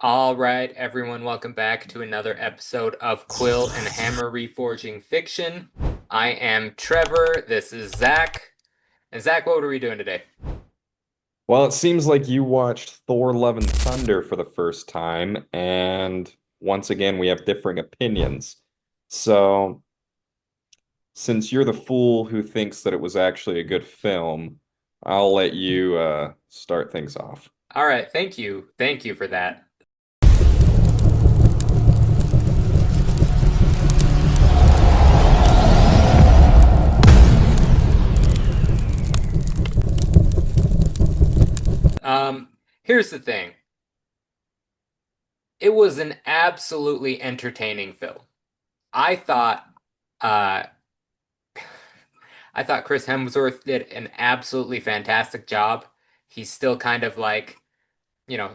All right, everyone, welcome back to another episode of Quill and Hammer Reforging Fiction. I am Trevor, this is Zach. And Zach, what are we doing today? Well, it seems like you watched Thor: Love and Thunder for the first time, and once again, we have differing opinions. So, since you're the fool who thinks that it was actually a good film, I'll let you start things off. All right, thank you. Thank you for that. Here's the thing. It was an absolutely entertaining film. I thought uh I thought Chris Hemsworth did an absolutely fantastic job. He's still kind of like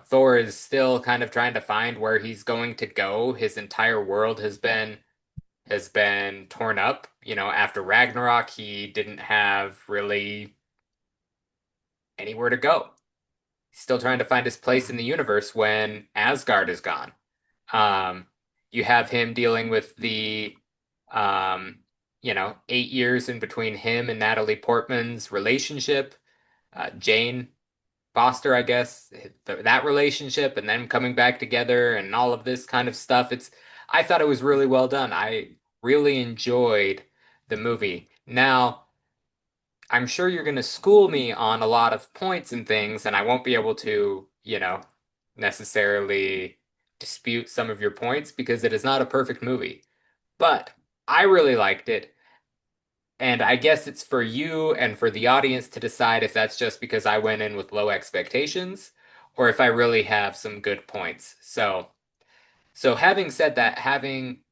Thor is still kind of trying to find where he's going to go. His entire world has been torn up. After Ragnarok, he didn't have really anywhere to go. He's still trying to find his place in the universe when Asgard is gone. Um, you have him dealing with the 8 years in between him and Natalie Portman's relationship. Jane Foster, I guess, that relationship and them coming back together and all of this kind of stuff. I thought it was really well done. I really enjoyed the movie. Now, I'm sure you're going to school me on a lot of points and things, and I won't be able to, necessarily dispute some of your points because it is not a perfect movie. But I really liked it. And I guess it's for you and for the audience to decide if that's just because I went in with low expectations or if I really have some good points. So having said that, having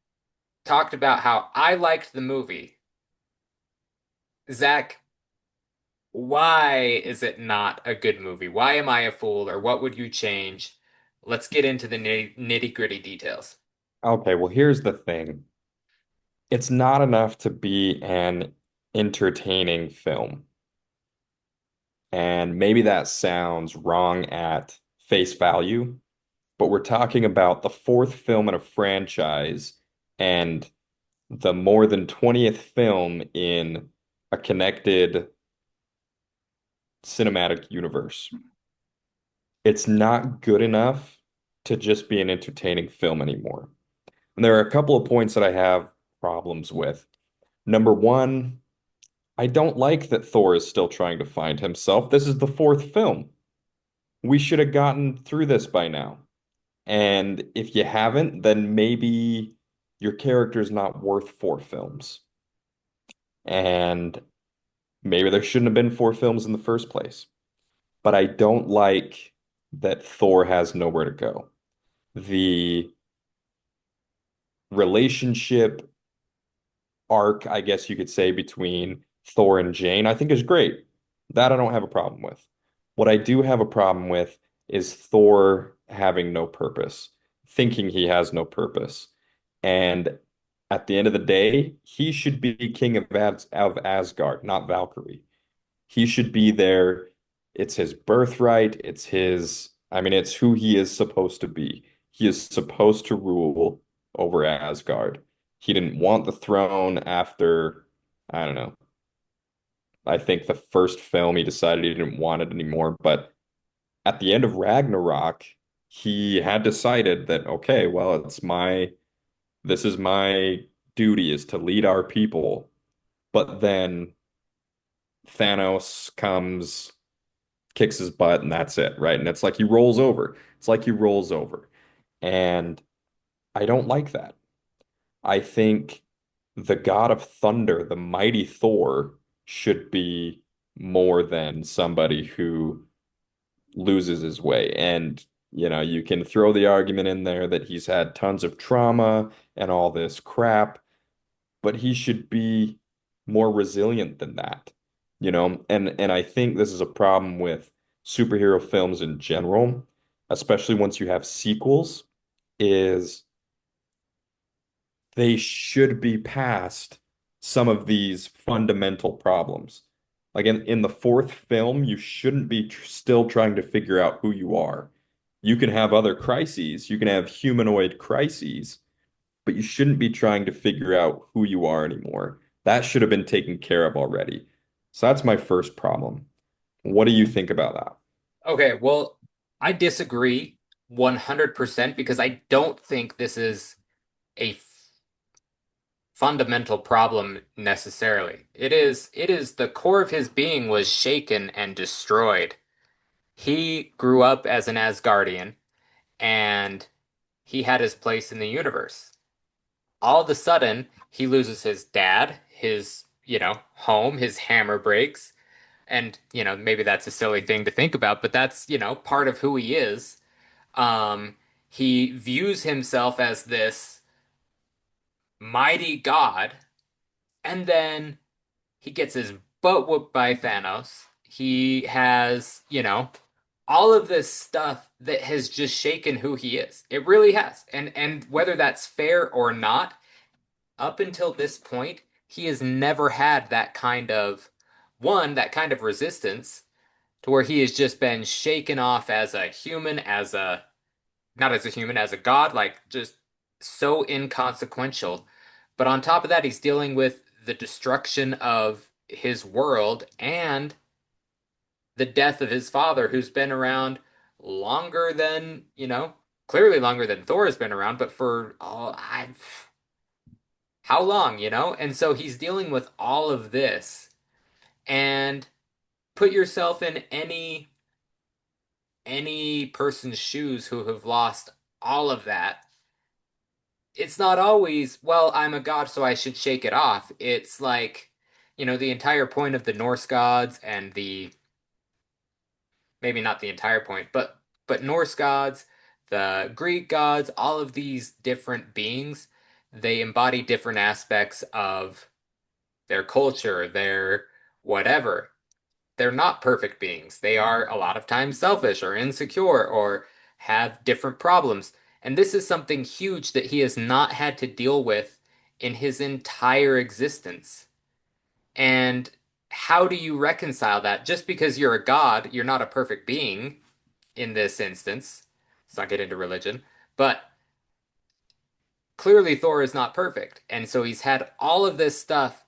talked about how I liked the movie, Zach, why is it not a good movie? Why am I a fool or what would you change? Let's get into the nitty-gritty details. Okay, well, here's the thing. It's not enough to be an entertaining film. And maybe that sounds wrong at face value, but we're talking about the fourth film in a franchise and the more than 20th film in a connected cinematic universe. It's not good enough to just be an entertaining film anymore. And there are a couple of points that I have problems with. Number one, I don't like that Thor is still trying to find himself. This is the fourth film. We should have gotten through this by now. And if you haven't, then maybe your character is not worth four films. And maybe there shouldn't have been four films in the first place. But I don't like that Thor has nowhere to go. The relationship arc, I guess you could say, between Thor and Jane, I think is great. That I don't have a problem with. What I do have a problem with is Thor having no purpose, thinking he has no purpose. And at the end of the day, he should be king of Asgard, not Valkyrie. He should be there. It's his birthright. I mean, it's who he is supposed to be. He is supposed to rule over Asgard. He didn't want the throne after, I don't know. I think the first film he decided he didn't want it anymore. But at the end of Ragnarok, he had decided that, okay, well, this is my duty is to lead our people. But then Thanos comes, kicks his butt, and that's it, right? And it's like he rolls over. It's like he rolls over. And I don't like that. I think the God of Thunder, the mighty Thor, should be more than somebody who loses his way. And, you can throw the argument in there that he's had tons of trauma and all this crap, but he should be more resilient than that, And I think this is a problem with superhero films in general, especially once you have sequels, is they should be past some of these fundamental problems. Like in the fourth film, you shouldn't be still trying to figure out who you are. You can have other crises, you can have humanoid crises, but you shouldn't be trying to figure out who you are anymore. That should have been taken care of already. So that's my first problem. What do you think about that? Okay, well, I disagree 100% because I don't think this is a fundamental problem necessarily. It is the core of his being was shaken and destroyed. He grew up as an Asgardian and he had his place in the universe. All of a sudden, he loses his dad, his, home, his hammer breaks, and, maybe that's a silly thing to think about, but that's, part of who he is. Um, he views himself as this mighty god, and then he gets his butt whooped by Thanos. He has, all of this stuff that has just shaken who he is. It really has. And whether that's fair or not, up until this point, he has never had that kind of resistance to where he has just been shaken off as a human, not as a human, as a god, like just so inconsequential. But on top of that, he's dealing with the destruction of his world and the death of his father, who's been around longer than, clearly longer than Thor has been around, but for how long, And so he's dealing with all of this. And put yourself in any person's shoes who have lost all of that. It's not always, well, I'm a god, so I should shake it off. It's like, the entire point of the Norse gods and maybe not the entire point, but Norse gods, the Greek gods, all of these different beings, they embody different aspects of their culture, their whatever. They're not perfect beings. They are a lot of times selfish or insecure or have different problems. And this is something huge that he has not had to deal with in his entire existence. And how do you reconcile that? Just because you're a god, you're not a perfect being in this instance. Let's not get into religion. But clearly, Thor is not perfect. And so he's had all of this stuff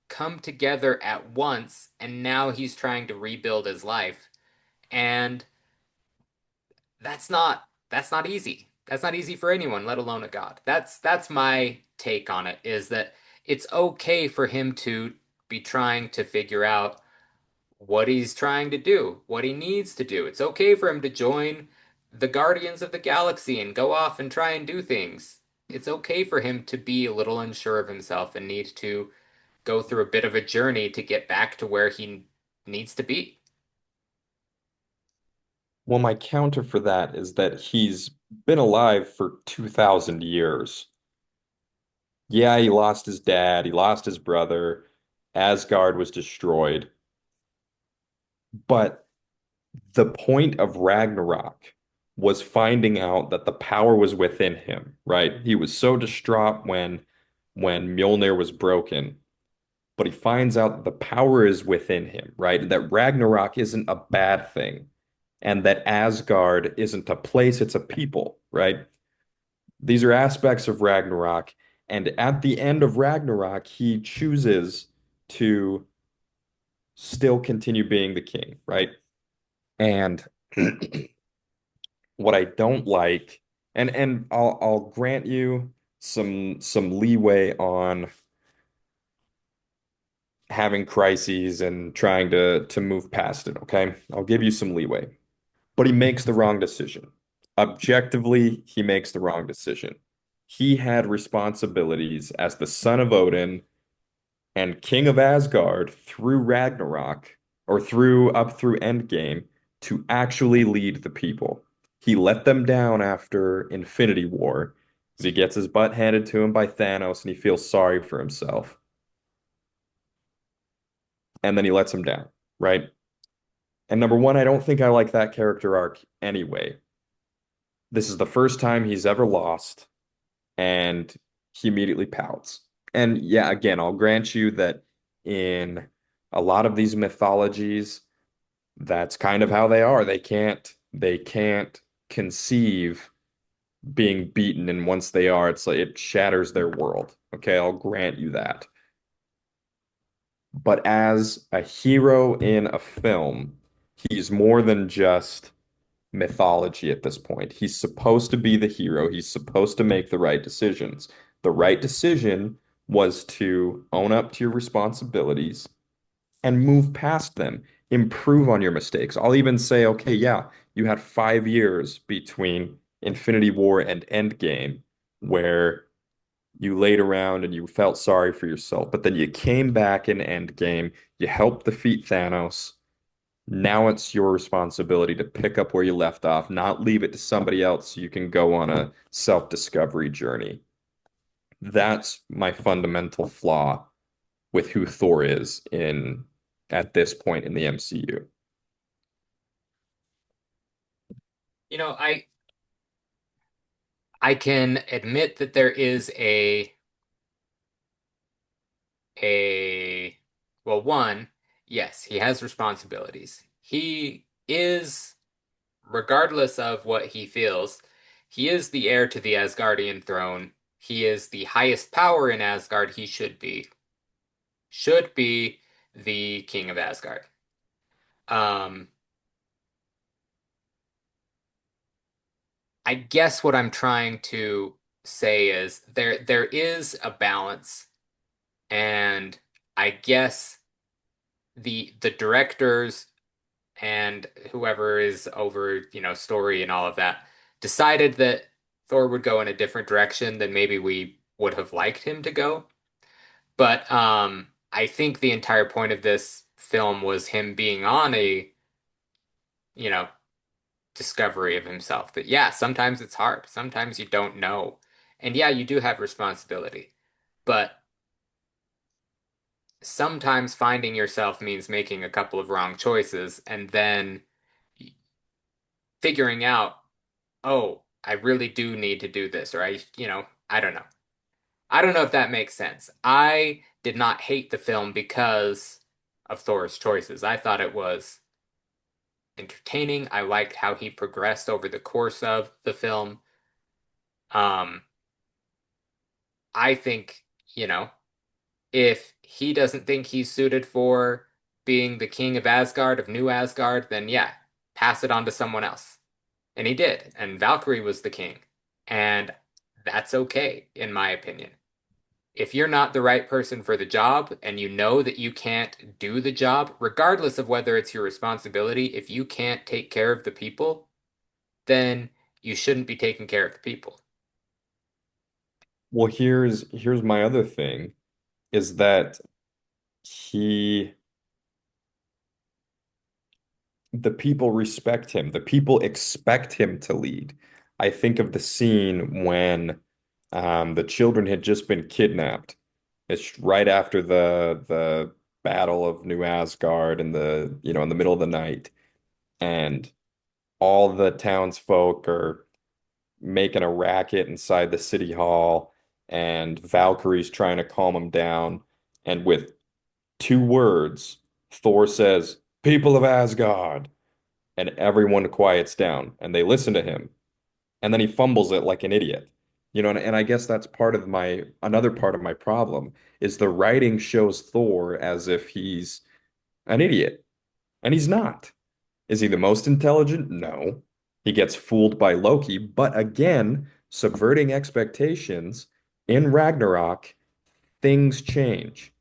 come together at once. And now he's trying to rebuild his life. And that's not easy. That's not easy for anyone, let alone a god. That's my take on it, is that it's okay for him to be trying to figure out what he's trying to do, what he needs to do. It's okay for him to join the Guardians of the Galaxy and go off and try and do things. It's okay for him to be a little unsure of himself and need to go through a bit of a journey to get back to where he needs to be. Well, my counter for that is that he's been alive for 2,000 years. Yeah, he lost his dad, he lost his brother, Asgard was destroyed. But the point of Ragnarok was finding out that the power was within him, right? He was so distraught when Mjolnir was broken, but he finds out that the power is within him, right? That Ragnarok isn't a bad thing, and that Asgard isn't a place, it's a people, right? These are aspects of Ragnarok, and at the end of Ragnarok, he chooses to still continue being the king, right? And what I don't like, and I'll grant you some leeway on having crises and trying to move past it, okay? I'll give you some leeway. But he makes the wrong decision. Objectively, he makes the wrong decision. He had responsibilities as the son of Odin and king of Asgard through Ragnarok or through Endgame to actually lead the people. He let them down after Infinity War because he gets his butt handed to him by Thanos and he feels sorry for himself. And then he lets him down, right? And number one, I don't think I like that character arc anyway. This is the first time he's ever lost, and he immediately pouts. And yeah, again, I'll grant you that in a lot of these mythologies, that's kind of how they are. They can't conceive being beaten, and once they are, it's like it shatters their world. Okay, I'll grant you that. But as a hero in a film, he's more than just mythology at this point. He's supposed to be the hero. He's supposed to make the right decisions. The right decision was to own up to your responsibilities and move past them. Improve on your mistakes. I'll even say, okay, yeah, you had 5 years between Infinity War and Endgame where you laid around and you felt sorry for yourself, but then you came back in Endgame, you helped defeat Thanos. Now it's your responsibility to pick up where you left off, not leave it to somebody else so you can go on a self-discovery journey. That's my fundamental flaw with who Thor is in at this point in the MCU. You know, I can admit that there is a well, one, yes, he has responsibilities. He is, regardless of what he feels, he is the heir to the Asgardian throne. He is the highest power in Asgard. He should be the king of Asgard. Um, I guess what I'm trying to say is there is a balance, and I guess the directors and whoever is over, story and all of that decided that Thor would go in a different direction than maybe we would have liked him to go. But I think the entire point of this film was him being on a, you know, discovery of himself. That yeah, sometimes it's hard. Sometimes you don't know. And yeah, you do have responsibility. But sometimes finding yourself means making a couple of wrong choices and then figuring out, oh, I really do need to do this, or I don't know. I don't know if that makes sense. I did not hate the film because of Thor's choices. I thought it was entertaining. I liked how he progressed over the course of the film. Um, I think, you know, if he doesn't think he's suited for being the king of Asgard, of New Asgard, then yeah, pass it on to someone else. And he did. And Valkyrie was the king. And that's okay, in my opinion. If you're not the right person for the job and you know that you can't do the job, regardless of whether it's your responsibility, if you can't take care of the people, then you shouldn't be taking care of the people. Well, here's my other thing is that he the people respect him. The people expect him to lead. I think of the scene when the children had just been kidnapped. It's right after the Battle of New Asgard and in the middle of the night, and all the townsfolk are making a racket inside the city hall, and Valkyrie's trying to calm them down. And with 2 words, Thor says, "People of Asgard," and everyone quiets down and they listen to him. And then he fumbles it like an idiot. And I guess that's part of my another part of my problem is the writing shows Thor as if he's an idiot, and he's not. Is he the most intelligent? No. He gets fooled by Loki, but again, subverting expectations in Ragnarok, things change.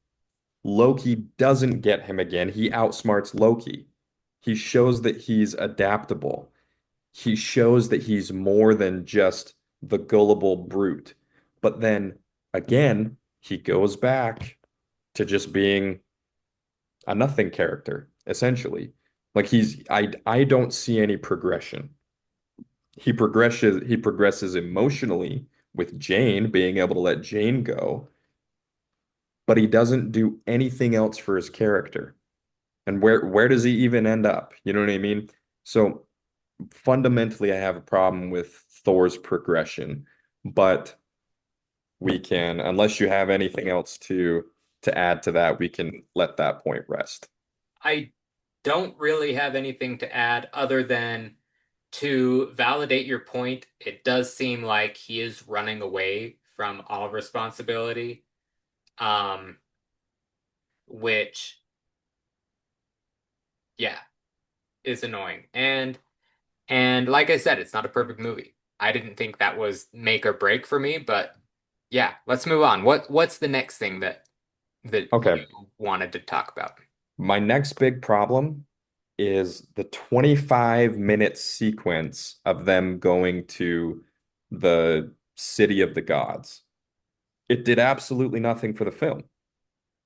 Loki doesn't get him again. He outsmarts Loki. He shows that he's adaptable. He shows that he's more than just the gullible brute. But then again, he goes back to just being a nothing character, essentially. Like I don't see any progression. He progresses emotionally with Jane, being able to let Jane go, but he doesn't do anything else for his character. And where does he even end up? You know what I mean? So fundamentally, I have a problem with Thor's progression, but we can, unless you have anything else to add to that, we can let that point rest. I don't really have anything to add other than to validate your point, it does seem like he is running away from all responsibility, um, which, yeah, is annoying. And like I said, it's not a perfect movie. I didn't think that was make or break for me, but yeah, let's move on. What's the next thing that Okay. you wanted to talk about? My next big problem is the 25-minute sequence of them going to the city of the gods. It did absolutely nothing for the film.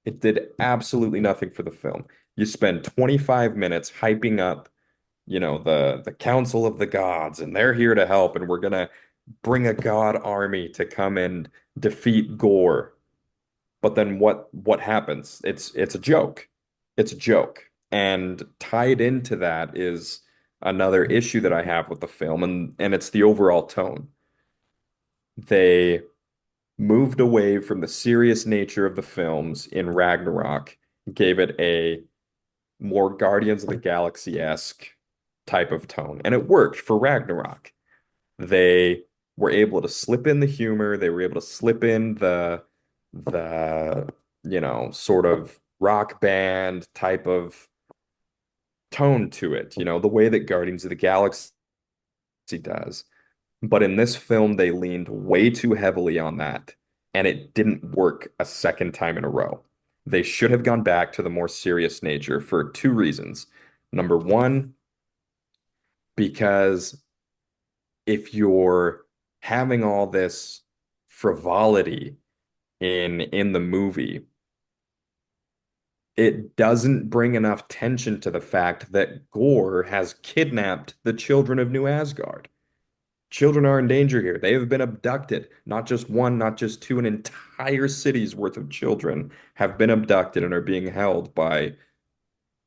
It did absolutely nothing for the film. You spend 25 minutes hyping up, the Council of the Gods, and they're here to help, and we're gonna bring a god army to come and defeat Gore. But then what happens? It's a joke. It's a joke. And tied into that is another issue that I have with the film, and it's the overall tone. They moved away from the serious nature of the films in Ragnarok, gave it a more Guardians of the Galaxy-esque type of tone. And it worked for Ragnarok. They were able to slip in the humor, they were able to slip in the sort of rock band type of tone to it, the way that Guardians of the Galaxy does. But in this film, they leaned way too heavily on that, and it didn't work a second time in a row. They should have gone back to the more serious nature for two reasons. Number one, because if you're having all this frivolity in the movie, it doesn't bring enough tension to the fact that Gore has kidnapped the children of New Asgard. Children are in danger here. They have been abducted. Not just one, not just two, an entire city's worth of children have been abducted and are being held by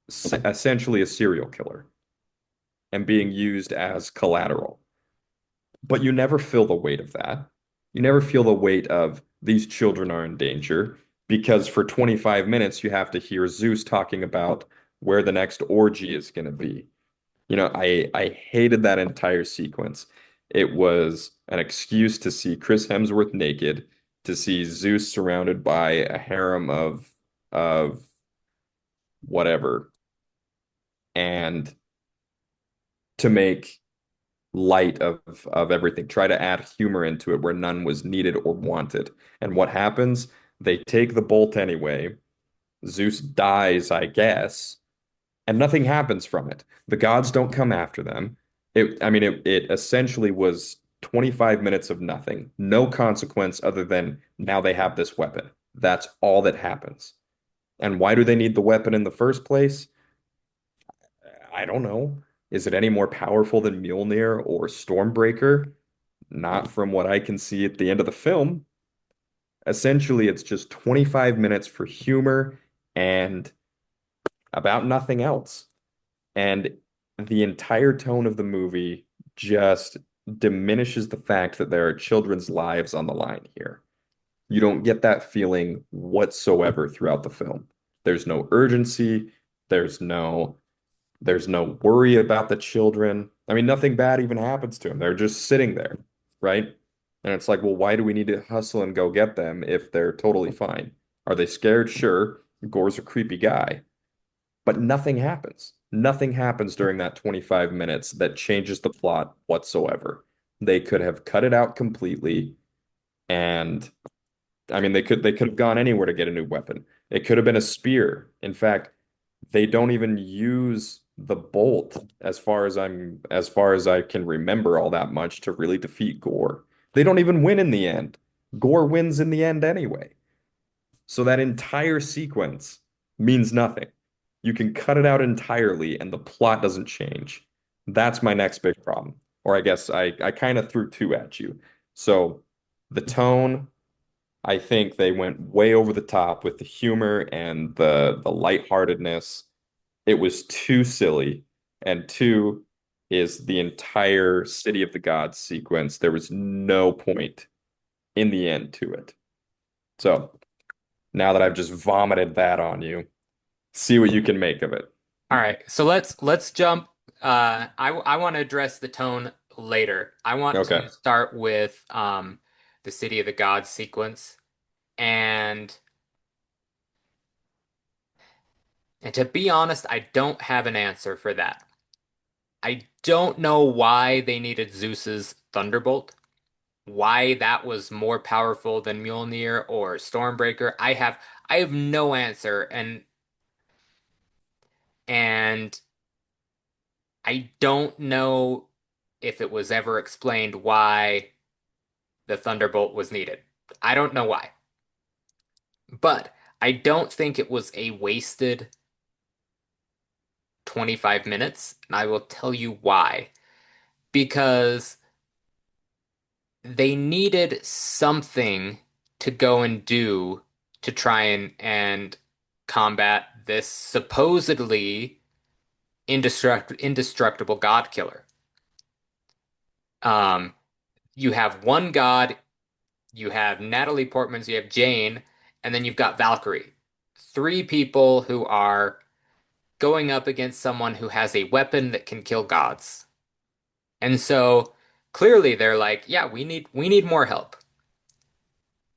essentially a serial killer and being used as collateral. But you never feel the weight of that. You never feel the weight of these children are in danger because for 25 minutes you have to hear Zeus talking about where the next orgy is going to be. I hated that entire sequence. It was an excuse to see Chris Hemsworth naked, to see Zeus surrounded by a harem of whatever, and to make light of everything. Try to add humor into it where none was needed or wanted. And what happens? They take the bolt anyway. Zeus dies, I guess, and nothing happens from it. The gods don't come after them. It essentially was 25 minutes of nothing. No consequence other than now they have this weapon. That's all that happens. And why do they need the weapon in the first place? I don't know. Is it any more powerful than Mjolnir or Stormbreaker? Not from what I can see at the end of the film. Essentially, it's just 25 minutes for humor and about nothing else. And the entire tone of the movie just diminishes the fact that there are children's lives on the line here. You don't get that feeling whatsoever throughout the film. There's no urgency, there's no there's no worry about the children. I mean, nothing bad even happens to them. They're just sitting there, right? And it's like, well, why do we need to hustle and go get them if they're totally fine? Are they scared? Sure. Gore's a creepy guy, but nothing happens. Nothing happens during that 25 minutes that changes the plot whatsoever. They could have cut it out completely, and I mean, they could have gone anywhere to get a new weapon. It could have been a spear. In fact, they don't even use the bolt as far as I can remember all that much to really defeat Gore. They don't even win in the end. Gore wins in the end anyway. So that entire sequence means nothing. You can cut it out entirely and the plot doesn't change. That's my next big problem. Or I guess I kind of threw two at you. So the tone, I think they went way over the top with the humor and the lightheartedness. It was too silly. And two is the entire City of the Gods sequence. There was no point in the end to it. So now that I've just vomited that on you, see what you can make of it. All right, so let's jump. I want to address the tone later. I want to Okay. start with the City of the Gods sequence, and and to be honest, I don't have an answer for that. I don't know why they needed Zeus's Thunderbolt, why that was more powerful than Mjolnir or Stormbreaker. I have no answer, and I don't know if it was ever explained why the Thunderbolt was needed. I don't know why. But I don't think it was a wasted 25 minutes, and I will tell you why. Because they needed something to go and do to try and combat this supposedly indestructible god killer. Um, you have one god, you have Natalie Portman's, you have Jane, and then you've got Valkyrie. Three people who are going up against someone who has a weapon that can kill gods. And so clearly they're like, yeah, we need more help.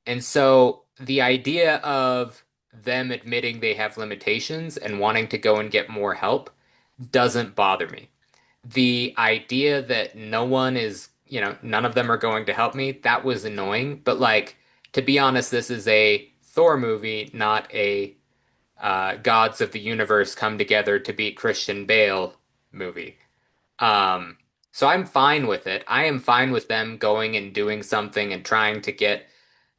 And so the idea of them admitting they have limitations and wanting to go and get more help doesn't bother me. The idea that no one is, none of them are going to help me, that was annoying. But like, to be honest, this is a Thor movie, not a gods of the universe come together to beat Christian Bale movie. Um, so I'm fine with it. I am fine with them going and doing something and trying to get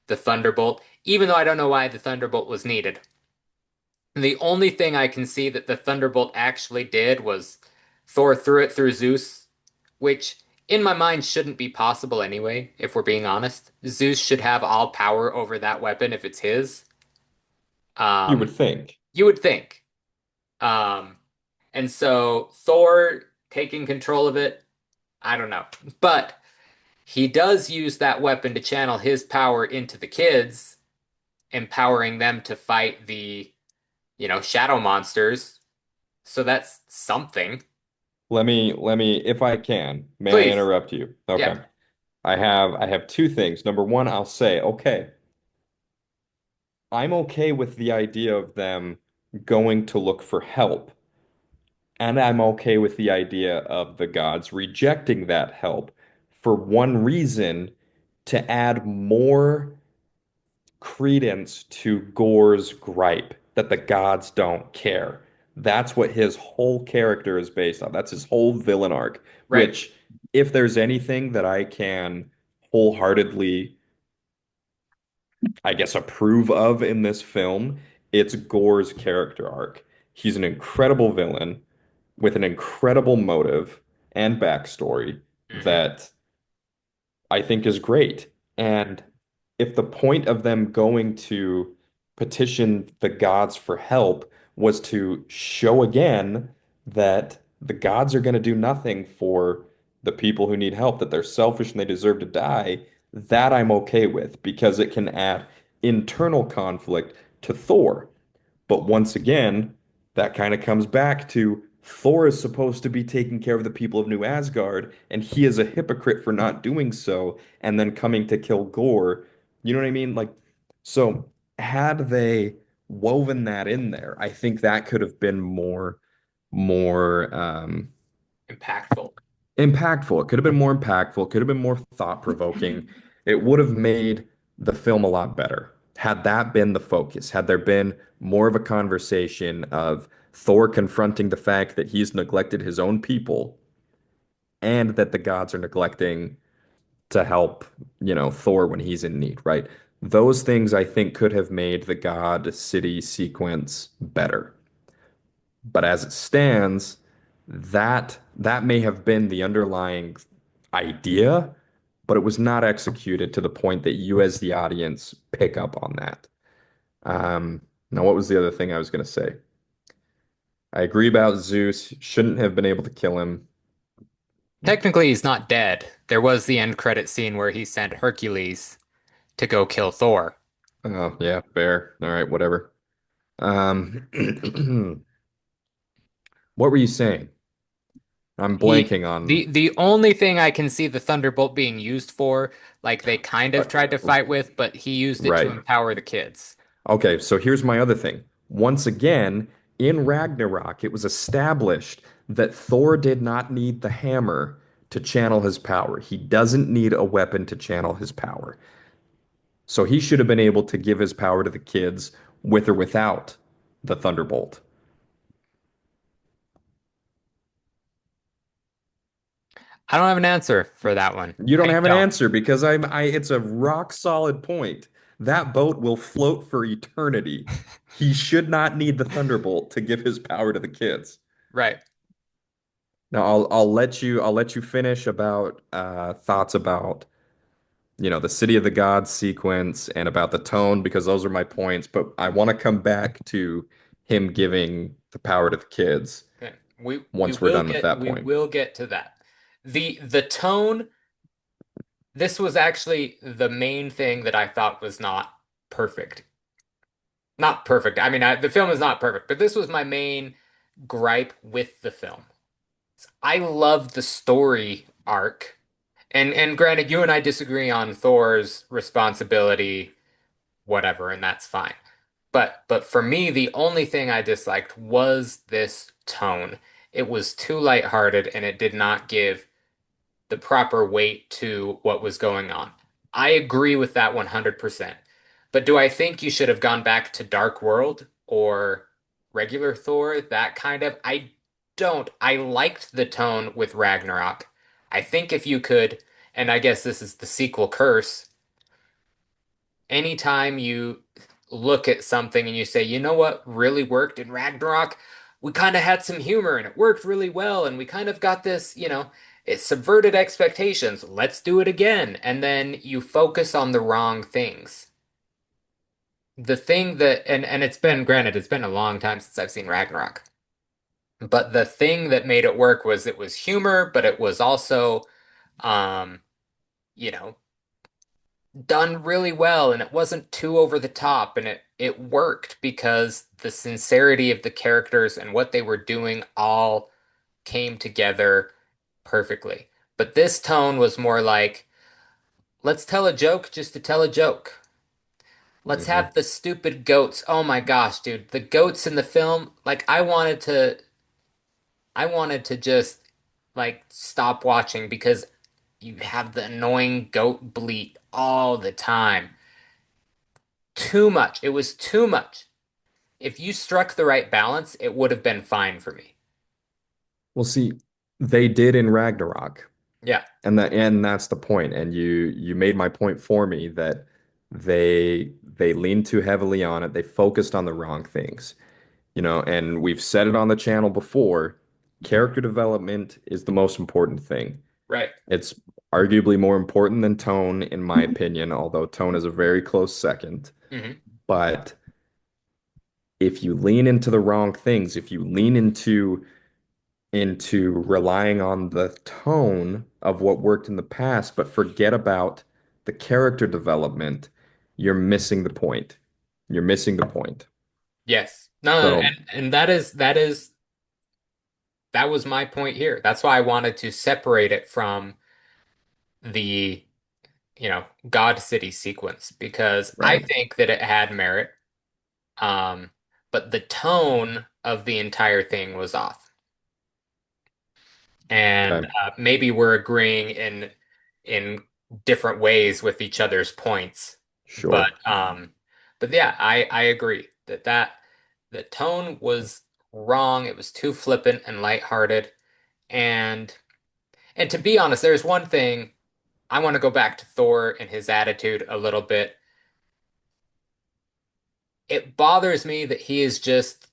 the Thunderbolt, even though I don't know why the Thunderbolt was needed. The only thing I can see that the Thunderbolt actually did was Thor threw it through Zeus, which in my mind shouldn't be possible anyway, if we're being honest. Zeus should have all power over that weapon if it's his. You would Um, think. you would think. Um, and so Thor taking control of it, I don't know. But he does use that weapon to channel his power into the kids, empowering them to fight the, shadow monsters. So that's something. Let me, if I can, may I Please. interrupt you? Okay. Yep. I have two things. Number one, I'll say, okay, I'm okay with the idea of them going to look for help. And I'm okay with the idea of the gods rejecting that help for one reason, to add more credence to Gore's gripe that the gods don't care. That's what his whole character is based on. That's his whole villain arc, Right. which, if there's anything that I can wholeheartedly, I guess, approve of in this film, it's Gore's character arc. He's an incredible villain with an incredible motive and backstory Hmm. that I think is great. And if the point of them going to petition the gods for help was to show again that the gods are going to do nothing for the people who need help, that they're selfish and they deserve to die, that I'm okay with because it can add internal conflict to Thor. But once again, that kind of comes back to Thor is supposed to be taking care of the people of New Asgard, and he is a hypocrite for not doing so, and then coming to kill Gore. You know what I mean? Like, so had they woven that in there, I think that could have been more Impactful. impactful. It could have been more impactful, could have been more thought-provoking. It would have made the film a lot better. Had that been the focus, had there been more of a conversation of Thor confronting the fact that he's neglected his own people and that the gods are neglecting to help, Thor when he's in need, right? Those things I think could have made the God City sequence better. But as it stands, that may have been the underlying idea, but it was not executed to the point that you as the audience pick up on that. Now, what was the other thing I was going to say? I agree about Zeus. Shouldn't have been able to kill him. Technically, he's not dead. There was the end credit scene where he sent Hercules to go kill Thor. Oh, yeah, fair. All right, whatever. Um, what were you saying? I'm He blanking on. the only thing I can see the Thunderbolt being used for, like they kind uh, of tried to fight with, but he used it to right. empower the kids. Okay, so here's my other thing. Once again, in Ragnarok, it was established that Thor did not need the hammer to channel his power. He doesn't need a weapon to channel his power. So he should have been able to give his power to the kids with or without the Thunderbolt. I don't have an answer for that one. You don't I have an don't. answer because it's a rock solid point. That boat will float for eternity. He should not need the Thunderbolt to give his power to the kids. Right. Now I'll let you finish about thoughts about the City of the Gods sequence and about the tone because those are my points, but I want to come back to him giving the power to the kids Okay. We once we're will done with get that we point. will get to that. The tone, this was actually the main thing that I thought was not perfect. Not perfect. I mean, the film is not perfect, but this was my main gripe with the film. I love the story arc. And granted, you and I disagree on Thor's responsibility, whatever, and that's fine. But for me, the only thing I disliked was this tone. It was too lighthearted and it did not give the proper weight to what was going on. I agree with that 100%. But do I think you should have gone back to Dark World or regular Thor? That kind of. I don't. I liked the tone with Ragnarok. I think if you could, and I guess this is the sequel curse, anytime you look at something and you say, you know what really worked in Ragnarok? We kind of had some humor and it worked really well, and we kind of got this, it subverted expectations. Let's do it again. And then you focus on the wrong things. The thing that, and it's been, granted, it's been a long time since I've seen Ragnarok, but the thing that made it work was it was humor, but it was also, um, you know, done really well and it wasn't too over the top, and it worked because the sincerity of the characters and what they were doing all came together perfectly. But this tone was more like, let's tell a joke just to tell a joke. Let's Hmm. have the stupid goats. Oh my gosh, dude, the goats in the film, like I wanted to just like stop watching because you have the annoying goat bleat all the time. Too much. It was too much. If you struck the right balance, it would have been fine for me. Well, see, they did in Ragnarok, Yeah, and that's the point. And you made my point for me that they leaned too heavily on it. They focused on the wrong things. And we've said it on the channel before, character development is the most important thing. right. It's arguably more important than tone, in my opinion, although tone is a very close second. Hmm. But if you lean into the wrong things, if you lean into relying on the tone of what worked in the past, but forget about the character development, you're missing the point. You're missing the point. Yes. No, So, and that was my point here. That's why I wanted to separate it from the, God City sequence because I right. think that it had merit. Um, but the tone of the entire thing was off. And Okay. maybe we're agreeing in different ways with each other's points, but Sure. yeah, I agree that the tone was wrong. It was too flippant and lighthearted, and to be honest, there's one thing I want to go back to Thor and his attitude a little bit. It bothers me that he is just,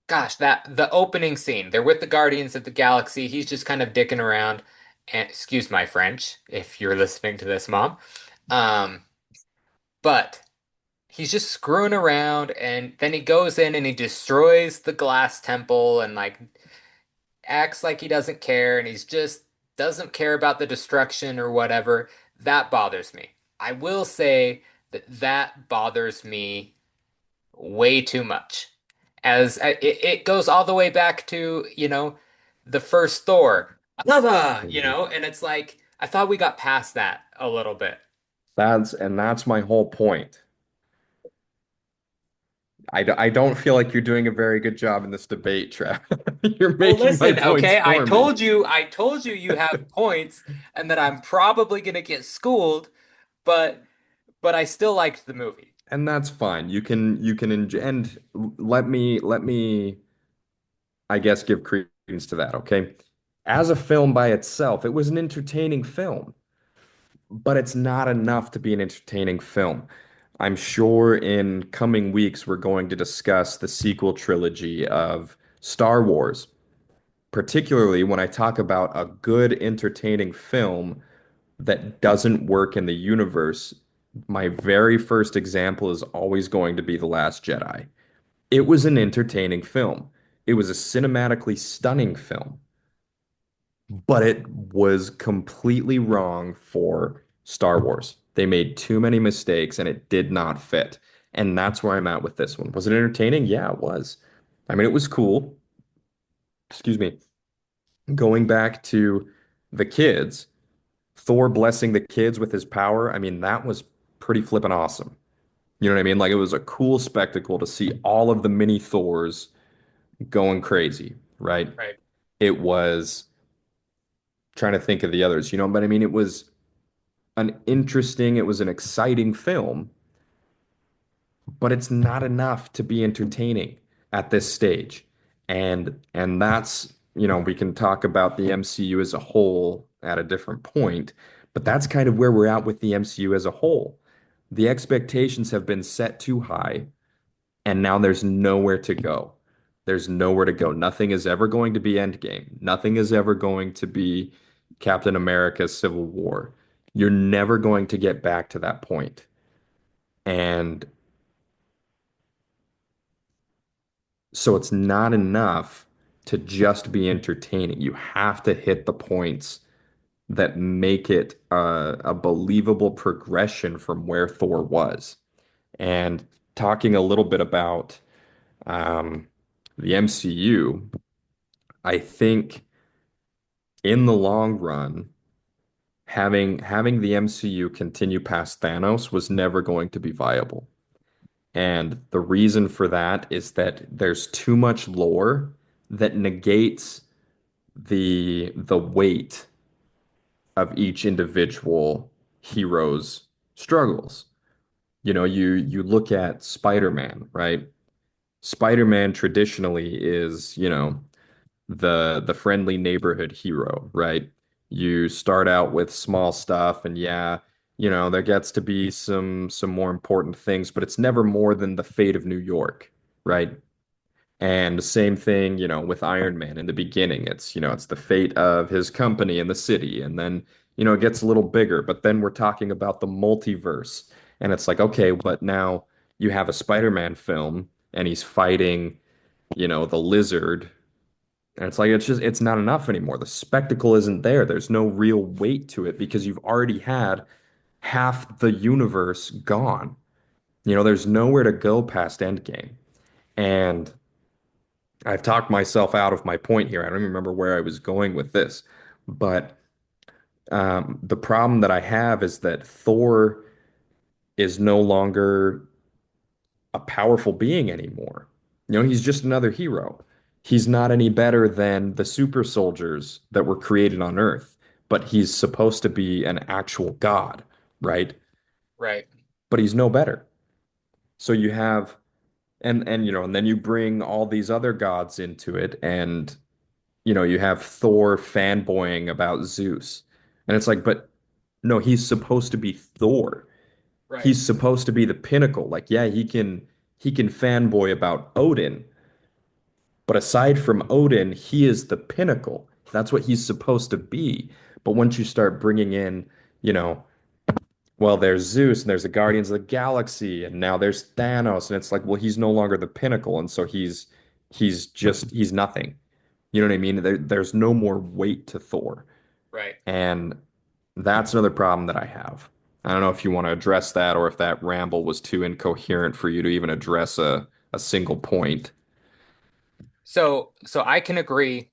gosh, that the opening scene. They're with the Guardians of the Galaxy. He's just kind of dicking around. And excuse my French if you're listening to this, Mom. Um, but he's just screwing around, and then he goes in and he destroys the glass temple and like acts like he doesn't care, and he's just doesn't care about the destruction or whatever. That bothers me. I will say that bothers me way too much. as it goes all the way back to, the first Thor, another, Mhm. and it's like I thought we got past that a little bit. That's my whole point. I don't feel like you're doing a very good job in this debate, Trev. You're Well, making my listen, points okay, for me. I told you you have points and that I'm probably gonna get schooled, but I still liked the movie. And that's fine. You can enjoy, and let me I guess give credence to that, okay? As a film by itself, it was an entertaining film, but it's not enough to be an entertaining film. I'm sure in coming weeks we're going to discuss the sequel trilogy of Star Wars, particularly when I talk about a good entertaining film that doesn't work in the universe. My very first example is always going to be The Last Jedi. It was an entertaining film. It was a cinematically stunning film, but it was completely wrong for Star Wars. They made too many mistakes and it did not fit. And that's where I'm at with this one. Was it entertaining? Yeah, it was. I mean, it was cool. Excuse me. Going back to the kids, Thor blessing the kids with his power, I mean, that was pretty flippin' awesome. You know what I mean? Like it was a cool spectacle to see all of the mini Thors going crazy, right? Right. It was trying to think of the others, but I mean, it was it was an exciting film, but it's not enough to be entertaining at this stage. And that's, we can talk about the MCU as a whole at a different point, but that's kind of where we're at with the MCU as a whole. The expectations have been set too high, and now there's nowhere to go. There's nowhere to go. Nothing is ever going to be Endgame. Nothing is ever going to be Captain America's Civil War. You're never going to get back to that point. And so it's not enough to just be entertaining. You have to hit the points that make it a believable progression from where Thor was. And talking a little bit about um, the MCU, I think in the long run, having the MCU continue past Thanos was never going to be viable. And the reason for that is that there's too much lore that negates the weight of each individual hero's struggles. You look at Spider-Man, right? Spider-Man traditionally is, the friendly neighborhood hero, right? You start out with small stuff and yeah, there gets to be some more important things, but it's never more than the fate of New York, right? And the same thing, with Iron Man in the beginning. It's the fate of his company and the city. And then, it gets a little bigger, but then we're talking about the multiverse. And it's like, okay, but now you have a Spider-Man film and he's fighting, the lizard. And it's like it's not enough anymore. The spectacle isn't there. There's no real weight to it because you've already had half the universe gone. There's nowhere to go past Endgame. And I've talked myself out of my point here. I don't even remember where I was going with this. But the problem that I have is that Thor is no longer a powerful being anymore. He's just another hero. He's not any better than the super soldiers that were created on Earth, but he's supposed to be an actual god, right? Right. But he's no better. So you have and then you bring all these other gods into it and you have Thor fanboying about Zeus. And it's like, but no, he's supposed to be Thor. Right. He's supposed to be the pinnacle. Like, yeah, he can fanboy about Odin, but aside from Odin, he is the pinnacle. That's what he's supposed to be. But once you start bringing in, you know, well, there's Zeus and there's the Guardians of the Galaxy, and now there's Thanos, and it's like, well, he's no longer the pinnacle, and so he's nothing. You know what I mean? There's no more weight to Thor. Right. And that's another problem that I have. I don't know if you want to address that or if that ramble was too incoherent for you to even address a single point. So I can agree.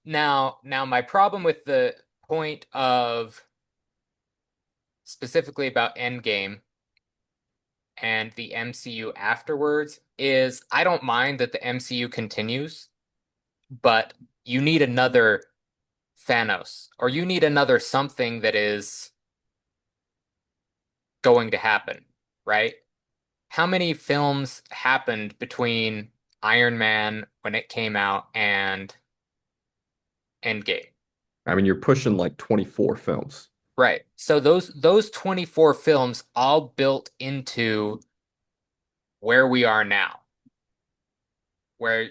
Now my problem with the point of specifically about Endgame and the MCU afterwards is I don't mind that the MCU continues, but you need another Thanos, or you need another something that is going to happen, right? How many films happened between Iron Man when it came out and Endgame? I mean, you're pushing like 24 films. Right. So those 24 films all built into where we are now, where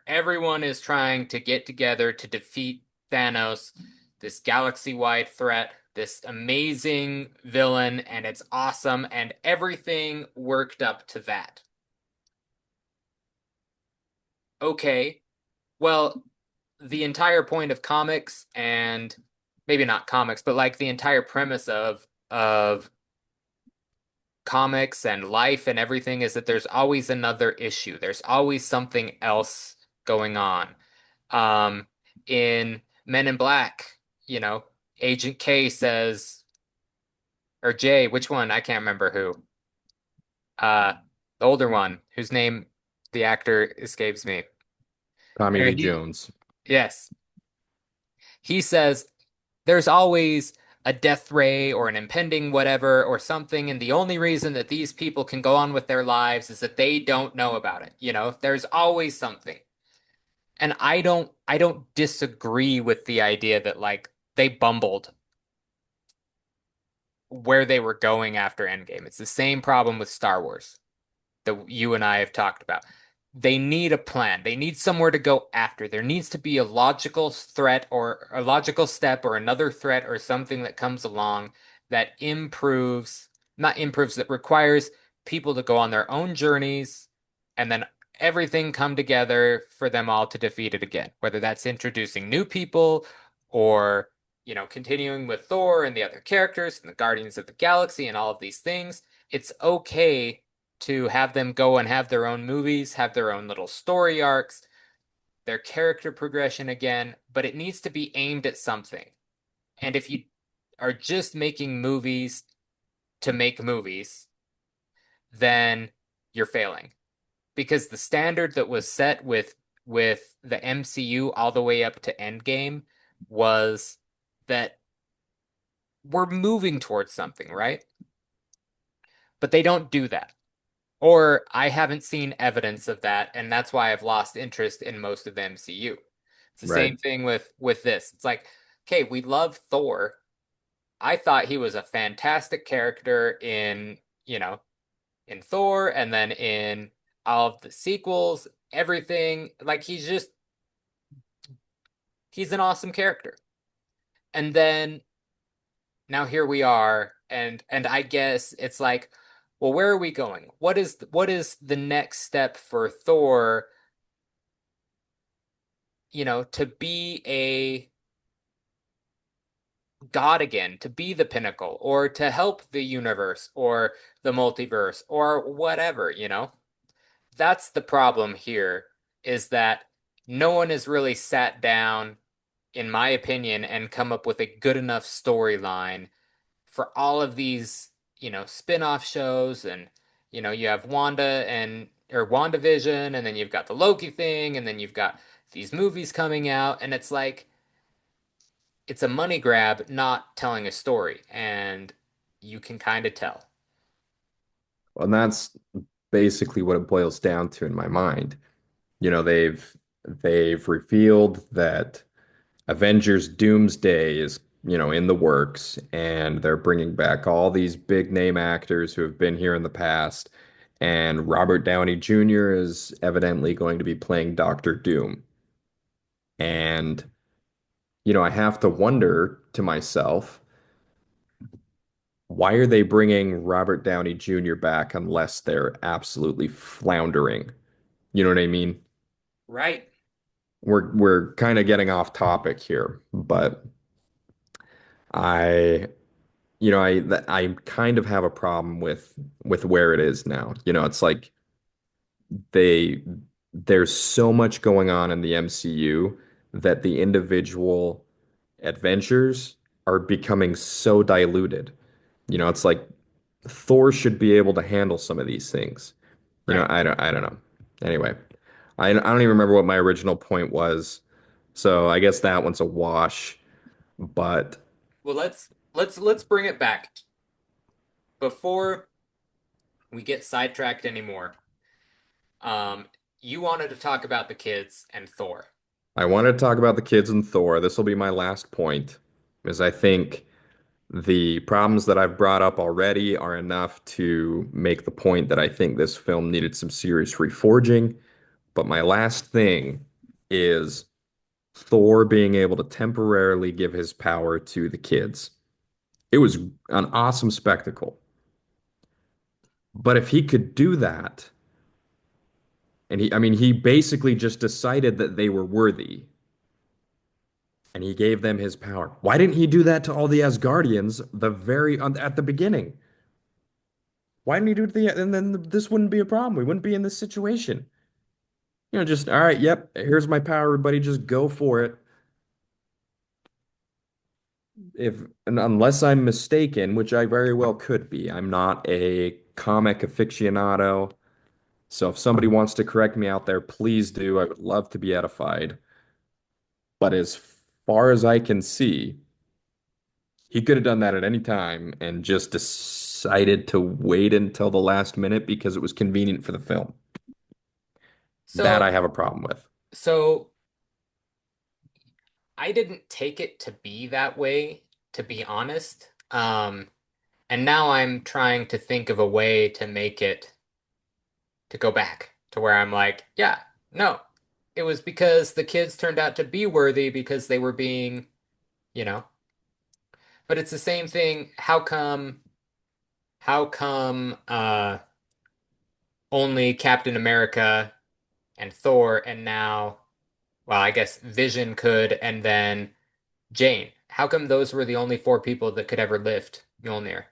everyone is trying to get together to defeat Thanos, this galaxy-wide threat, this amazing villain, and it's awesome, and everything worked up to that. Okay, well, the entire point of comics, and maybe not comics, but like the entire premise of comics and life and everything is that there's always another issue. There's always something else going on. Um, in Men in Black, you know, Agent K says, or J, which one? I can't remember who. Uh, the older one, whose name the actor escapes me. Tommy Lee He, Jones. yes, he says there's always a death ray or an impending whatever or something, and the only reason that these people can go on with their lives is that they don't know about it. You know, there's always something. And I don't disagree with the idea that like they bumbled where they were going after Endgame. It's the same problem with Star Wars that you and I have talked about. They need a plan. They need somewhere to go after. There needs to be a logical threat or a logical step or another threat or something that comes along that improves, not improves, that requires people to go on their own journeys and then everything come together for them all to defeat it again. Whether that's introducing new people or, continuing with Thor and the other characters and the Guardians of the Galaxy and all of these things. It's okay to have them go and have their own movies, have their own little story arcs, their character progression again, but it needs to be aimed at something. And if you are just making movies to make movies, then you're failing. Because the standard that was set with the MCU all the way up to Endgame was that we're moving towards something, right? But they don't do that. Or I haven't seen evidence of that, and that's why I've lost interest in most of the MCU. It's the Right. same thing with this. It's like, okay, we love Thor. I thought he was a fantastic character in Thor and then in all of the sequels, everything. Like he's an awesome character. And then now here we are, and I guess it's like, well, where are we going? What is the next step for Thor, to be a god again, to be the pinnacle, or to help the universe or the multiverse or whatever? That's the problem here, is that no one has really sat down, in my opinion, and come up with a good enough storyline for all of these, spin-off shows. And you have Wanda and or WandaVision, and then you've got the Loki thing, and then you've got these movies coming out, and it's like it's a money grab, not telling a story, and you can kind of tell. And that's basically what it boils down to in my mind. They've revealed that Avengers Doomsday is, in the works, and they're bringing back all these big name actors who have been here in the past. And Robert Downey Jr. is evidently going to be playing Doctor Doom. And, I have to wonder to myself, why are they bringing Robert Downey Jr. back unless they're absolutely floundering? You know what I mean? Right. We're kind of getting off topic here, but I I kind of have a problem with where it is now. It's like they there's so much going on in the MCU that the individual adventures are becoming so diluted. It's like Thor should be able to handle some of these things. Right. I don't know. Anyway, I don't even remember what my original point was. So I guess that one's a wash. But Well, let's bring it back before we get sidetracked anymore. Um, you wanted to talk about the kids and Thor. I wanted to talk about the kids in Thor. This will be my last point, is I think the problems that I've brought up already are enough to make the point that I think this film needed some serious reforging. But my last thing is Thor being able to temporarily give his power to the kids. It was an awesome spectacle. But if he could do that, and I mean, he basically just decided that they were worthy and he gave them his power. Why didn't he do that to all the Asgardians at the beginning? Why didn't he do it and then this wouldn't be a problem. We wouldn't be in this situation. Just all right, yep, here's my power, everybody, just go for it. If and unless I'm mistaken, which I very well could be, I'm not a comic aficionado. So if somebody wants to correct me out there, please do. I would love to be edified. But as far as I can see, he could have done that at any time and just decided to wait until the last minute because it was convenient for the film. That I So, have a problem with. so I didn't take it to be that way, to be honest. And now I'm trying to think of a way to make it to go back to where I'm like, yeah, no, it was because the kids turned out to be worthy because they were being, you know, but it's the same thing. How come only Captain America and Thor and now, well, I guess Vision could and then Jane. How come those were the only four people that could ever lift Mjolnir?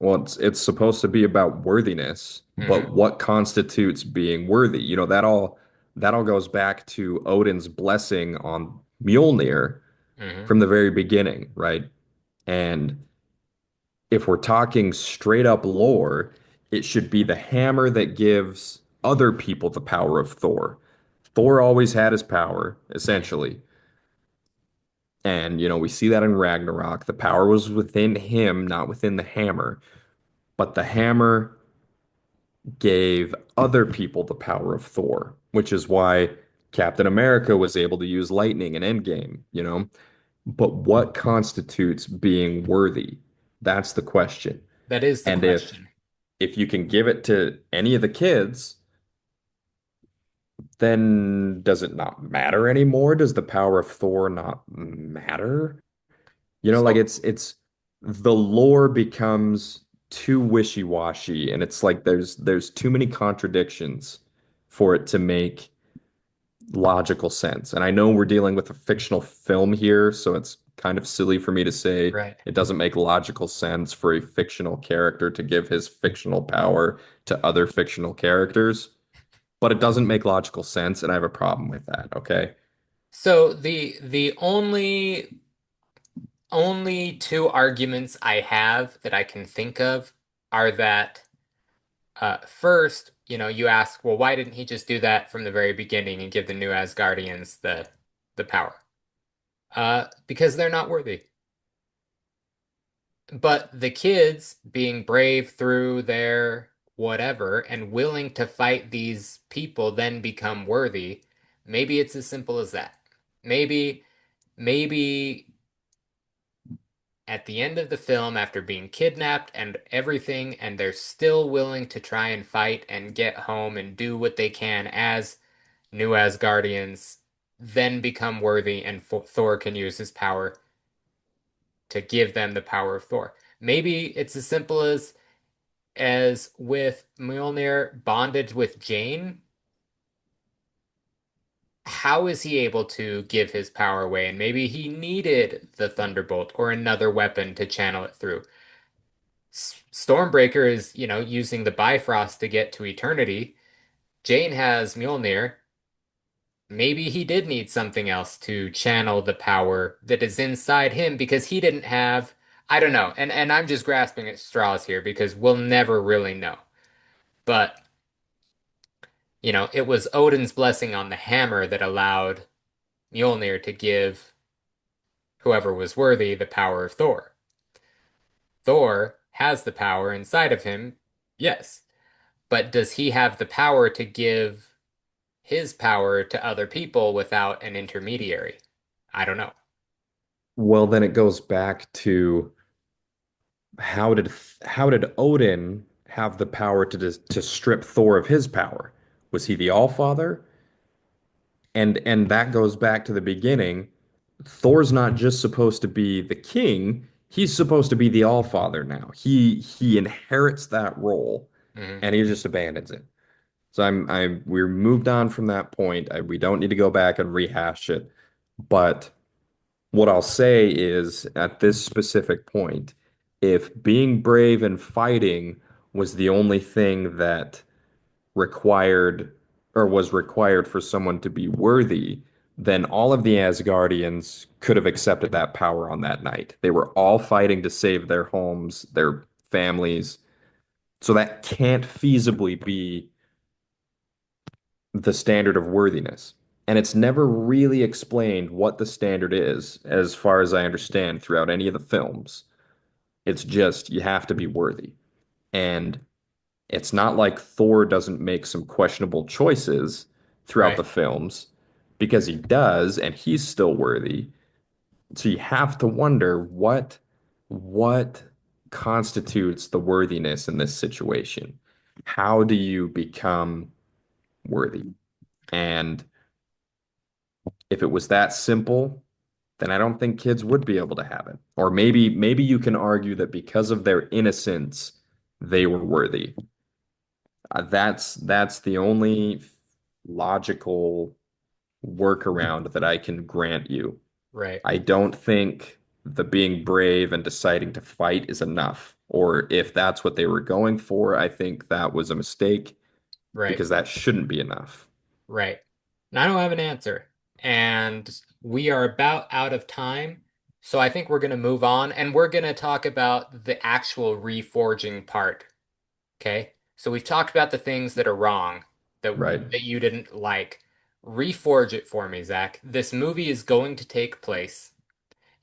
Well, it's supposed to be about worthiness, but Hmm. what constitutes being worthy? That all goes back to Odin's blessing on Mjolnir Hmm. from the very beginning, right? And if we're talking straight up lore, it should be the hammer that gives other people the power of Thor. Thor always had his power, Hmm. essentially. And, we see that in Ragnarok. The power was within him, not within the hammer. But the hammer gave other people the power of Thor, which is why Captain America was able to use lightning in Endgame. But what constitutes being worthy? That's the question. That is the And if question. if you can give it to any of the kids, then does it not matter anymore? Does the power of Thor not matter? Like So, it's the lore becomes too wishy-washy and it's like there's too many contradictions for it to make logical sense. And I know we're dealing with a fictional film here, so it's kind of silly for me to say right. it doesn't make logical sense for a fictional character to give his fictional power to other fictional characters, but it doesn't make logical sense, and I have a problem with that, okay? So the only two arguments I have that I can think of are that first, you ask, well, why didn't he just do that from the very beginning and give the new Asgardians the power? Because they're not worthy. But the kids being brave through their whatever and willing to fight these people then become worthy. Maybe it's as simple as that. Maybe at the end of the film, after being kidnapped and everything, and they're still willing to try and fight and get home and do what they can as new Asgardians, then become worthy, and Thor can use his power to give them the power of Thor. Maybe it's as simple as with Mjolnir bonded with Jane. How is he able to give his power away? And maybe he needed the Thunderbolt or another weapon to channel it through. Stormbreaker is, using the Bifrost to get to eternity. Jane has Mjolnir. Maybe he did need something else to channel the power that is inside him because he didn't have, I don't know. And I'm just grasping at straws here because we'll never really know. But, it was Odin's blessing on the hammer that allowed Mjolnir to give whoever was worthy the power of Thor. Thor has the power inside of him, yes. But does he have the power to give his power to other people without an intermediary? I don't know. Well, then it goes back to how did how did Odin have the power to strip Thor of his power? Was he the Allfather? And that goes back to the beginning. Thor's not just supposed to be the king, he's supposed to be the Allfather now. He inherits that role Hmm. and he just abandons it. So we're moved on from that point. We don't need to go back and rehash it. But what I'll say is at this specific point, if being brave and fighting was the only thing that required or was required for someone to be worthy, then all of the Asgardians could have accepted that power on that night. They were all fighting to save their homes, their families. So that can't feasibly be the standard of worthiness. And it's never really explained what the standard is, as far as I understand, throughout any of the films. It's just you have to be worthy. And it's not like Thor doesn't make some questionable choices throughout Right, the films, because he does, and he's still worthy. So you have to wonder what constitutes the worthiness in this situation. How do you become worthy? And if it was that simple, then I don't think kids would be able to have it. Or maybe you can argue that because of their innocence, they were worthy. That's the only logical workaround that I can grant you. right, I don't think the being brave and deciding to fight is enough. Or if that's what they were going for, I think that was a mistake right, because that shouldn't be enough. right. And I don't have an answer. And we are about out of time. So I think we're going to move on and we're going to talk about the actual reforging part. Okay? So we've talked about the things that are wrong that Right. that you didn't like. Reforge it for me, Zach. This movie is going to take place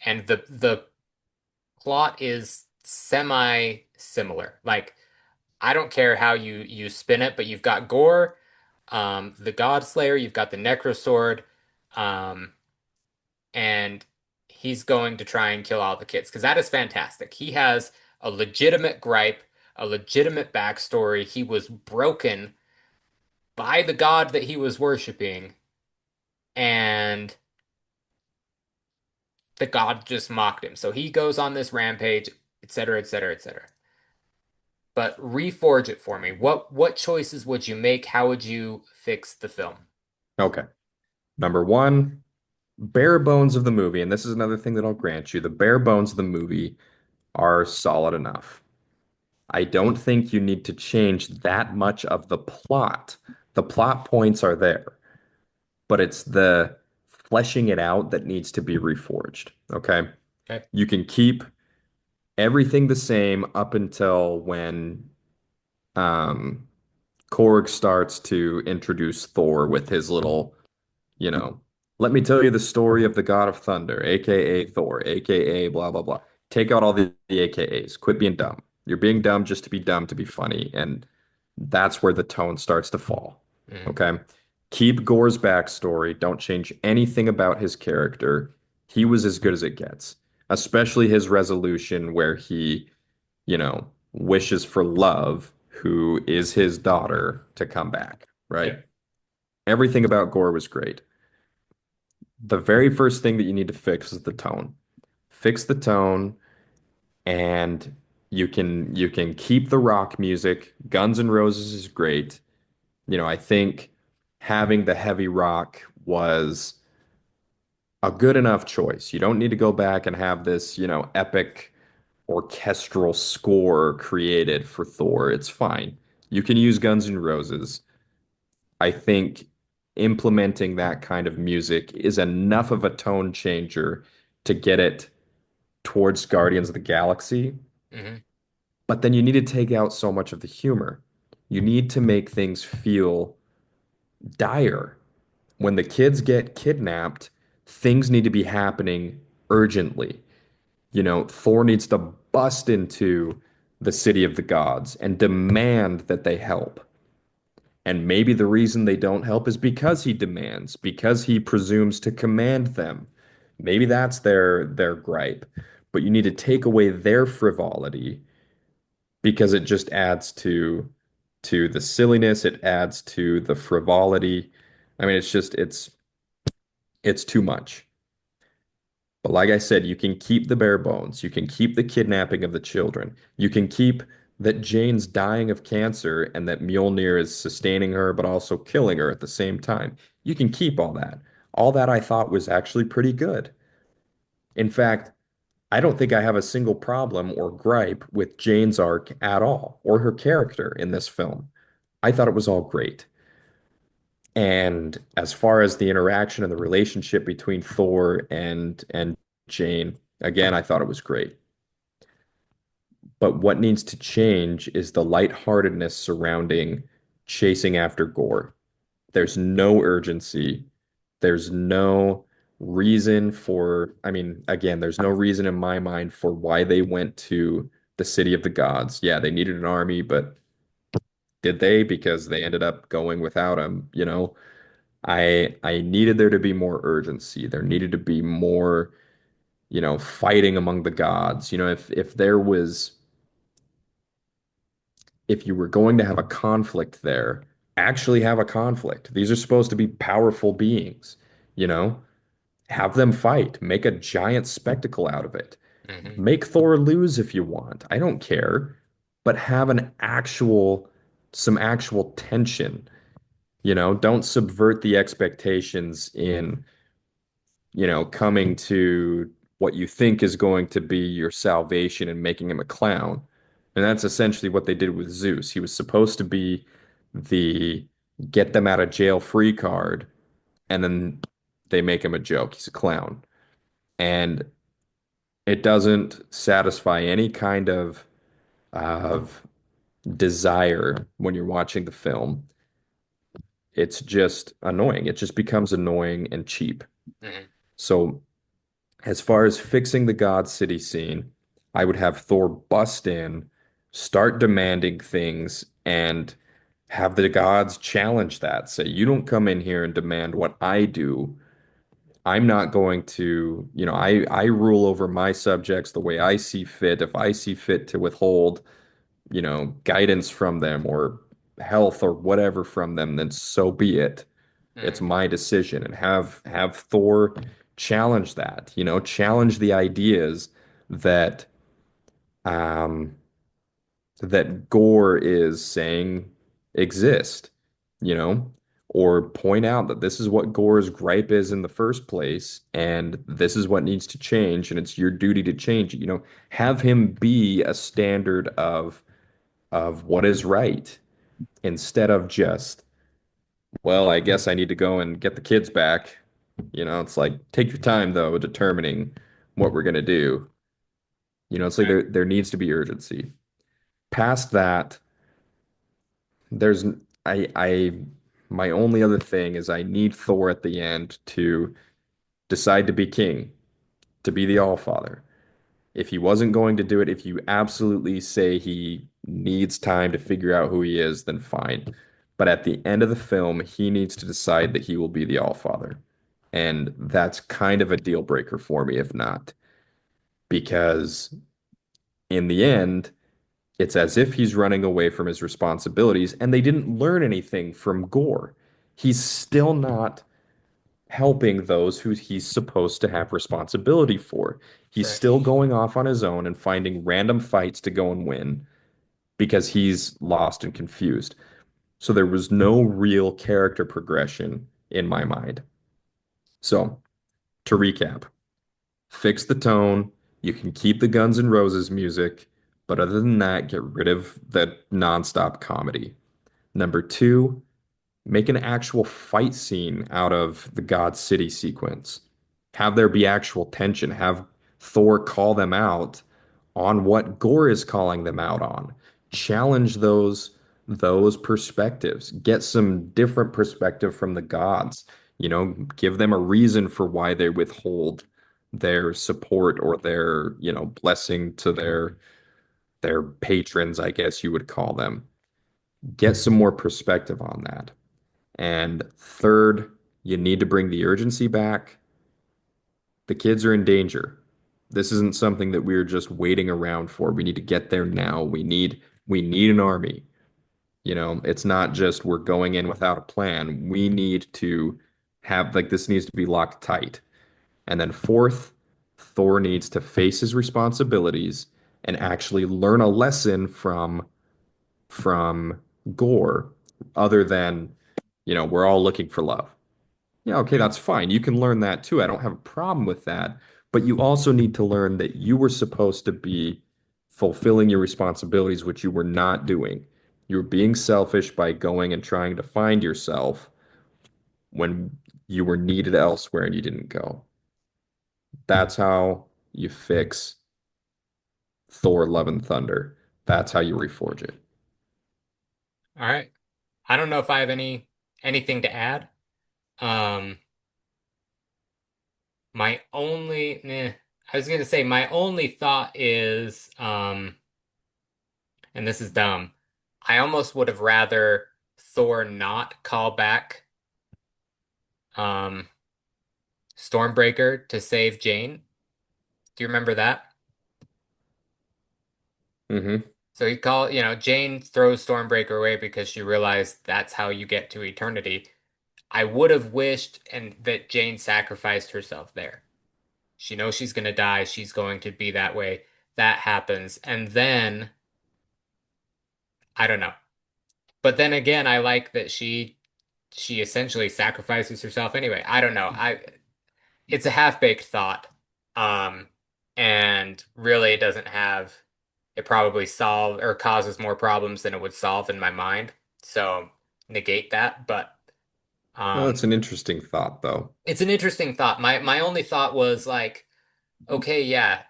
and the plot is semi similar. Like I don't care how you spin it, but you've got Gore, the God Slayer, you've got the Necro Sword, um, and he's going to try and kill all the kids because that is fantastic. He has a legitimate gripe, a legitimate backstory. He was broken by the god that he was worshiping, and the god just mocked him. So he goes on this rampage, etc., etc., etc. But reforge it for me. What choices would you make? How would you fix the film? Okay. Number one, bare bones of the movie, and this is another thing that I'll grant you, the bare bones of the movie are solid enough. I don't think you need to change that much of the plot. The plot points are there, but it's the fleshing it out that needs to be reforged. Okay. Okay. You can keep everything the same up until when um, Korg starts to introduce Thor with his little, you know, let me tell you the story of the God of Thunder, aka Thor, aka blah blah blah. Take out all the AKAs. Quit being dumb. You're being dumb just to be dumb to be funny, and that's where the tone starts to fall. Hmm. Okay? Keep Gore's backstory. Don't change anything about his character. He was as good as it gets, especially his resolution where he, wishes for Love, who is his daughter, to come back, right? Yep. Everything about Gore was great. The very first thing that you need to fix is the tone. Fix the tone, and you can keep the rock music. Guns N' Roses is great. I think having the heavy rock was a good enough choice. You don't need to go back and have this, epic orchestral score created for Thor. It's fine. You can use Guns N' Roses. I think implementing that kind of music is enough of a tone changer to get it towards Guardians of the Galaxy. Hmm. But then you need to take out so much of the humor. You need to make things feel dire. When the kids get kidnapped, things need to be happening urgently. You know, Thor needs to bust into the city of the gods and demand that they help. And maybe the reason they don't help is because he demands, because he presumes to command them. Maybe that's their gripe. But you need to take away their frivolity because it just adds to the silliness, it adds to the frivolity. I mean, it's too much. But like I said, you can keep the bare bones. You can keep the kidnapping of the children. You can keep that Jane's dying of cancer and that Mjolnir is sustaining her, but also killing her at the same time. You can keep all that. All that I thought was actually pretty good. In fact, I don't think I have a single problem or gripe with Jane's arc at all, or her character in this film. I thought it was all great. And as far as the interaction and the relationship between Thor and Jane, again, I thought it was great. But what needs to change is the lightheartedness surrounding chasing after Gore. There's no urgency. There's no reason for, I mean, again, there's no reason in my mind for why they went to the city of the gods. Yeah, they needed an army, but did they? Because they ended up going without him, you know? I needed there to be more urgency. There needed to be more, fighting among the gods. You know, if there was if you were going to have a conflict there, actually have a conflict. These are supposed to be powerful beings, you know? Have them fight, make a giant spectacle out of it. Hmm. Make Thor lose if you want. I don't care, but have some actual tension, you know? Don't subvert the expectations in coming to what you think is going to be your salvation and making him a clown. And that's essentially what they did with Zeus. He was supposed to be the get them out of jail free card, and then they make him a joke. He's a clown. And it doesn't satisfy any kind of desire when you're watching the film. It's just annoying. It just becomes annoying and cheap. Hmm. So as far as fixing the God City scene, I would have Thor bust in, start demanding things, and have the gods challenge that. Say, you don't come in here and demand what I do. I'm not going to, I rule over my subjects the way I see fit. If I see fit to withhold, guidance from them or health or whatever from them, then so be it. It's Hmm. my decision. And have Thor challenge that, challenge the ideas that um that Gore is saying exist, you know, or point out that this is what Gore's gripe is in the first place, and this is what needs to change, and it's your duty to change it. Have him be a standard of what is right instead of just, well, I guess I need to go and get the kids back. It's like take your time though, determining what we're gonna do. It's like there needs to be urgency. Past that, there's I my only other thing is I need Thor at the end to decide to be king, to be the Allfather. If he wasn't going to do it, if you absolutely say he needs time to figure out who he is, then fine. But at the end of the film, he needs to decide that he will be the Allfather. And that's kind of a deal breaker for me, if not, because in the end, it's as if he's running away from his responsibilities, and they didn't learn anything from Gore. He's still not helping those who he's supposed to have responsibility for. He's Right. still going off on his own and finding random fights to go and win because he's lost and confused. So there was no real character progression in my mind. So to recap, fix the tone. You can keep the Guns N' Roses music, but other than that, get rid of the nonstop comedy. Number two, Make an actual fight scene out of the God City sequence. Have there be actual tension. Have Thor call them out on what Gore is calling them out on. Challenge those perspectives. Get some different perspective from the gods. Give them a reason for why they withhold their support or their, blessing to their patrons, I guess you would call them. Get some more perspective on that. And third, you need to bring the urgency back. The kids are in danger. This isn't something that we're just waiting around for. We need to get there now. We need an army. It's not just we're going in without a plan. We need to have like this needs to be locked tight. And then fourth, Thor needs to face his responsibilities and actually learn a lesson from Gore other than, we're all looking for love. Yeah, okay, Hmm. that's fine. You can learn that too. I don't have a problem with that. But you also need to learn that you were supposed to be fulfilling your responsibilities, which you were not doing. You were being selfish by going and trying to find yourself when you were needed elsewhere and you didn't go. That's how you fix Thor Love and Thunder. That's how you reforge it. All right. I don't know if I have anything to add. Um, I was gonna say my only thought is, and this is dumb. I almost would have rather Thor not call back um Stormbreaker to save Jane. Do you remember that? Hmm. So Jane throws Stormbreaker away because she realized that's how you get to eternity. I would have wished and that Jane sacrificed herself there. She knows she's gonna die, she's going to be that way. That happens, and then I don't know. But then again, I like that she essentially sacrifices herself anyway. I don't know. I It's a half-baked thought. Um, and really it doesn't have it probably solve or causes more problems than it would solve in my mind. So negate that. But Well, um that's an interesting thought, though. it's an interesting thought. My only thought was like, okay, yeah,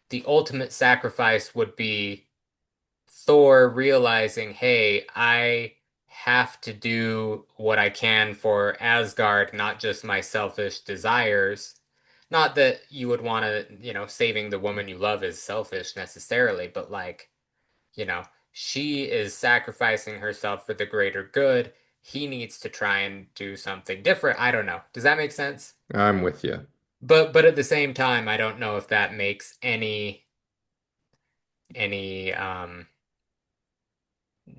the ultimate sacrifice would be Thor realizing, hey, I have to do what I can for Asgard, not just my selfish desires. Not that you would want to, saving the woman you love is selfish necessarily, but like, she is sacrificing herself for the greater good. He needs to try and do something different. I don't know. Does that make sense? I'm with you. But at the same time, I don't know if that makes any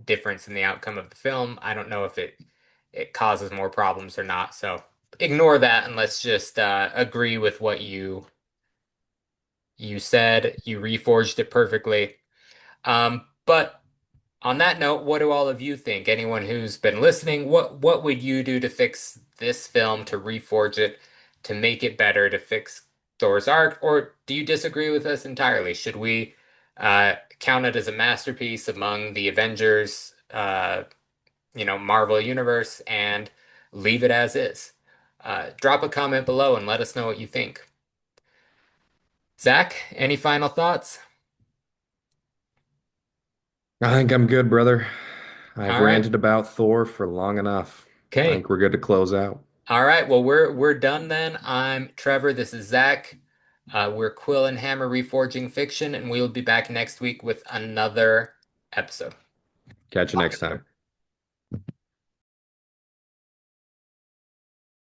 difference in the outcome of the film. I don't know if it causes more problems or not. So ignore that and let's just agree with what you said. You reforged it perfectly. But on that note, what do all of you think? Anyone who's been listening, what would you do to fix this film, to reforge it, to make it better, to fix Thor's arc, or do you disagree with us entirely? Should we count it as a masterpiece among the Avengers, Marvel Universe, and leave it as is? Drop a comment below and let us know what you think. Zach, any final thoughts? I think I'm good, brother. I've All right. ranted about Thor for long enough. I Okay. think we're good to close out. All right, well we're done then. I'm Trevor, this is Zach. We're Quill and Hammer Reforging Fiction, and we'll be back next week with another episode. Catch you next time.